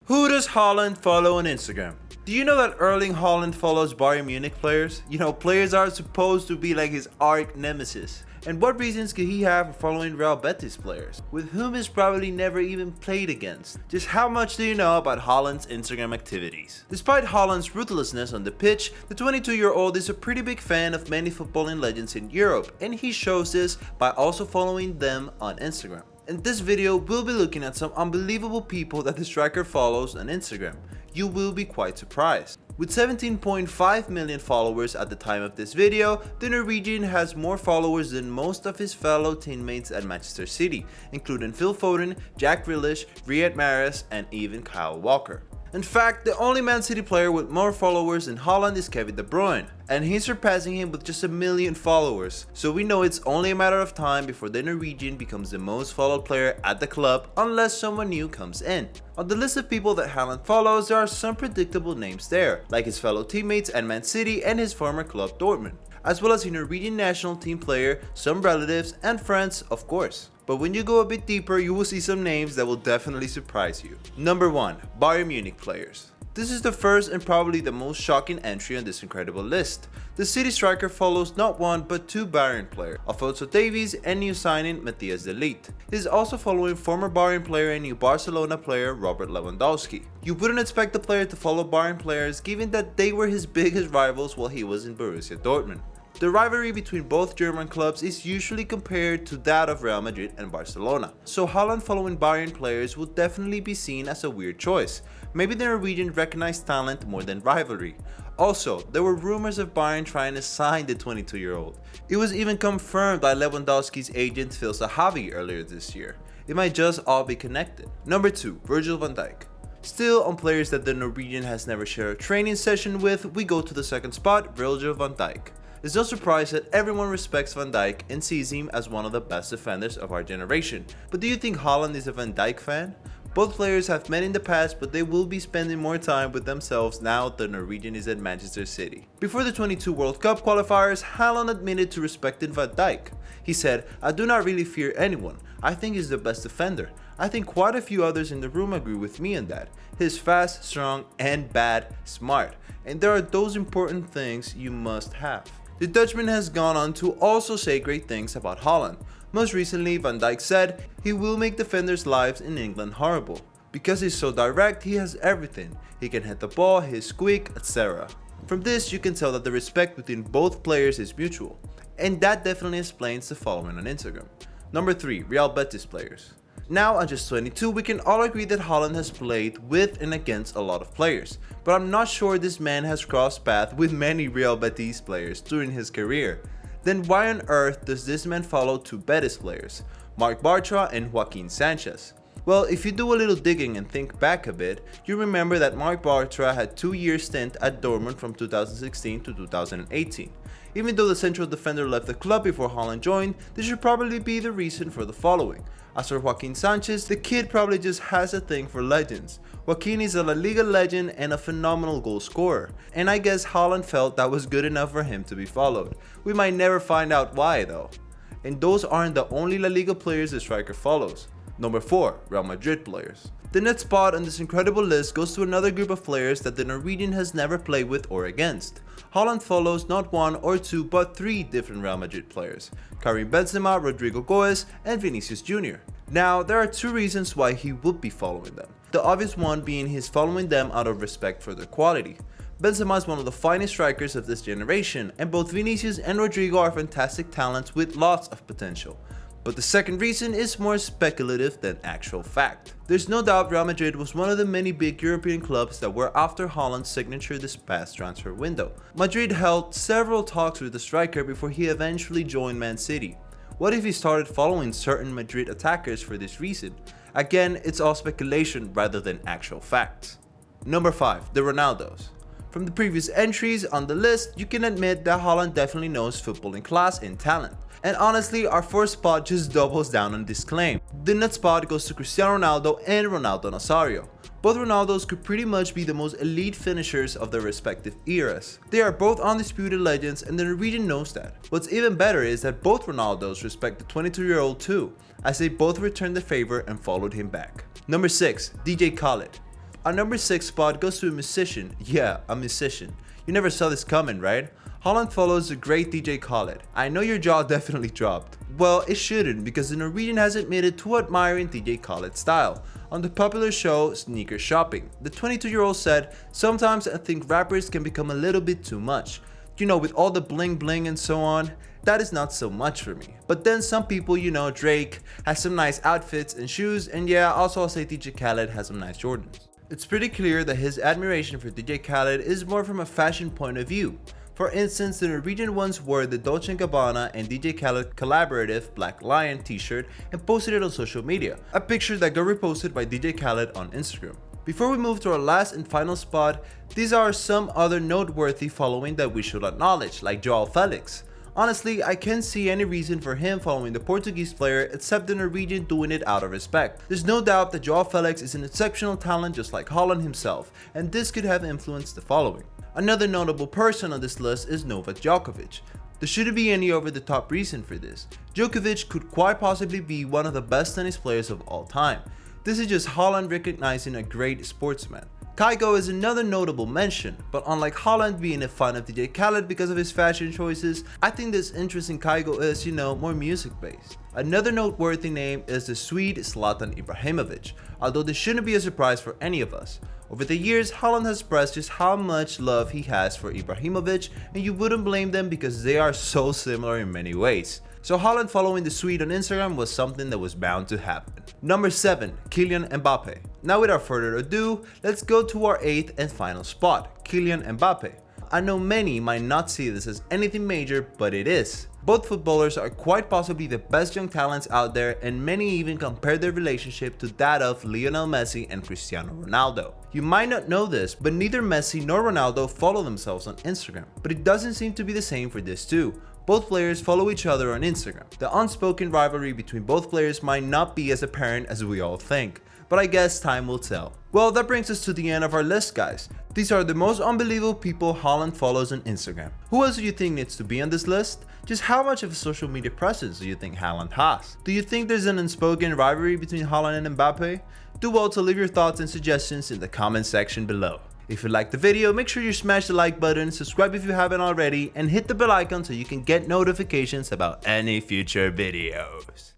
Who does Haaland follow on Instagram? Do you know that Erling Haaland follows Bayern Munich players? You know, players are supposed to be like his arch nemesis. And what reasons could he have for following Real Betis players, with whom he's probably never even played against? Just how much do you know about Haaland's Instagram activities? Despite Haaland's ruthlessness on the pitch, the 22-year-old is a pretty big fan of many footballing legends in Europe, and he shows this by also following them on Instagram. In this video, we'll be looking at some unbelievable people that the striker follows on Instagram. You will be quite surprised. With 17.5 million followers at the time of this video, the Norwegian has more followers than most of his fellow teammates at Manchester City, including Phil Foden, Jack Grealish, Riyad Mahrez, and even Kyle Walker. In fact, the only Man City player with more followers than Haaland is Kevin De Bruyne, and he's surpassing him with just 1 million followers, so we know it's only a matter of time before the Norwegian becomes the most followed player at the club unless someone new comes in. On the list of people that Haaland follows, there are some predictable names there, like his fellow teammates at Man City and his former club Dortmund, as well as a Norwegian national team player, some relatives, and friends, of course. But when you go a bit deeper, you will see some names that will definitely surprise you. Number 1. Bayern Munich players. This is the first and probably the most shocking entry on this incredible list. The City striker follows not one but 2 Bayern players, Alphonso Davies and new signing Matthias de Ligt. He is also following former Bayern player and new Barcelona player Robert Lewandowski. You wouldn't expect the player to follow Bayern players given that they were his biggest rivals while he was in Borussia Dortmund. The rivalry between both German clubs is usually compared to that of Real Madrid and Barcelona, so Haaland following Bayern players would definitely be seen as a weird choice. Maybe the Norwegian recognized talent more than rivalry. Also, there were rumors of Bayern trying to sign the 22-year-old. It was even confirmed by Lewandowski's agent Phil Sahavi earlier this year. It might just all be connected. Number 2. Virgil van Dijk. Still on players that the Norwegian has never shared a training session with, we go to the second spot, Virgil van Dijk. It's no surprise that everyone respects Van Dijk and sees him as one of the best defenders of our generation. But do you think Haaland is a Van Dijk fan? Both players have met in the past, but they will be spending more time with themselves now the Norwegian is at Manchester City. Before the 22 World Cup qualifiers, Haaland admitted to respecting Van Dijk. He said, "I do not really fear anyone. I think he's the best defender. I think quite a few others in the room agree with me on that. He's fast, strong, and smart. And there are those important things you must have." The Dutchman has gone on to also say great things about Haaland. Most recently, Van Dijk said he will make defenders' lives in England horrible. Because he's so direct, he has everything. He can hit the ball, he's quick, etc. From this, you can tell that the respect between both players is mutual. And that definitely explains the following on Instagram. Number 3. Real Betis players. Now at just 22, we can all agree that Haaland has played with and against a lot of players, but I'm not sure this man has crossed paths with many Real Betis players during his career. Then why on earth does this man follow 2 Betis players, Marc Bartra and Joaquin Sanchez? Well, if you do a little digging and think back a bit, you remember that Marc Bartra had 2-year stint at Dortmund from 2016 to 2018. Even though the central defender left the club before Haaland joined, this should probably be the reason for the following. As for Joaquin Sanchez, the kid probably just has a thing for legends. Joaquin is a La Liga legend and a phenomenal goal scorer, and I guess Haaland felt that was good enough for him to be followed. We might never find out why though. And those aren't the only La Liga players the striker follows. Number 4. Real Madrid players. The next spot on this incredible list goes to another group of players that the Norwegian has never played with or against. Haaland follows not 1 or 2 but 3 different Real Madrid players, Karim Benzema, Rodrigo Goes, and Vinicius Jr. Now, there are 2 reasons why he would be following them. The obvious one being he's following them out of respect for their quality. Benzema is one of the finest strikers of this generation, and both Vinicius and Rodrigo are fantastic talents with lots of potential. But the second reason is more speculative than actual fact. There's no doubt Real Madrid was one of the many big European clubs that were after Haaland's signature this past transfer window. Madrid held several talks with the striker before he eventually joined Man City. What if he started following certain Madrid attackers for this reason? Again, it's all speculation rather than actual facts. Number 5. The Ronaldos. From the previous entries on the list, you can admit that Haaland definitely knows footballing class and talent. And honestly, our 4th spot just doubles down on this claim. The next spot goes to Cristiano Ronaldo and Ronaldo Nazario. Both Ronaldos could pretty much be the most elite finishers of their respective eras. They are both undisputed legends and the Norwegian knows that. What's even better is that both Ronaldos respect the 22-year-old too, as they both returned the favor and followed him back. Number 6. DJ Khaled. Our number 6 spot goes to a musician. Yeah, a musician. You never saw this coming, right? Haaland follows the great DJ Khaled. I know your jaw definitely dropped. Well, it shouldn't, because the Norwegian has admitted to admiring DJ Khaled's style. On the popular show Sneaker Shopping, the 22-year-old said, "Sometimes I think rappers can become a little bit too much. You know, with all the bling bling and so on, that is not so much for me. But then some people, you know, Drake has some nice outfits and shoes, and yeah, also I'll say DJ Khaled has some nice Jordans." It's pretty clear that his admiration for DJ Khaled is more from a fashion point of view. For instance, the Norwegian once wore the Dolce & Gabbana and DJ Khaled collaborative Black Lion t-shirt and posted it on social media, a picture that got reposted by DJ Khaled on Instagram. Before we move to our last and final spot, these are some other noteworthy following that we should acknowledge, like Joao Felix. Honestly, I can't see any reason for him following the Portuguese player except the Norwegian doing it out of respect. There's no doubt that Joao Felix is an exceptional talent just like Haaland himself, and this could have influenced the following. Another notable person on this list is Novak Djokovic. There shouldn't be any over-the-top reason for this. Djokovic could quite possibly be one of the best tennis players of all time. This is just Haaland recognizing a great sportsman. Kygo is another notable mention, but unlike Haaland being a fan of DJ Khaled because of his fashion choices, I think this interest in Kygo is, more music based. Another noteworthy name is the Swede Zlatan Ibrahimovic, although this shouldn't be a surprise for any of us. Over the years, Haaland has expressed just how much love he has for Ibrahimovic, and you wouldn't blame them because they are so similar in many ways. So Haaland following the Swede on Instagram was something that was bound to happen. Number 7, Kylian Mbappe. Now without further ado, let's go to our 8th and final spot, Kylian Mbappe. I know many might not see this as anything major, but it is. Both footballers are quite possibly the best young talents out there, and many even compare their relationship to that of Lionel Messi and Cristiano Ronaldo. You might not know this, but neither Messi nor Ronaldo follow themselves on Instagram. But it doesn't seem to be the same for this too. Both players follow each other on Instagram. The unspoken rivalry between both players might not be as apparent as we all think, but I guess time will tell. Well, that brings us to the end of our list, guys. These are the most unbelievable people Haaland follows on Instagram. Who else do you think needs to be on this list? Just how much of a social media presence do you think Haaland has? Do you think there's an unspoken rivalry between Haaland and Mbappe? Do well to leave your thoughts and suggestions in the comment section below. If you liked the video, make sure you smash the like button, subscribe if you haven't already, and hit the bell icon so you can get notifications about any future videos.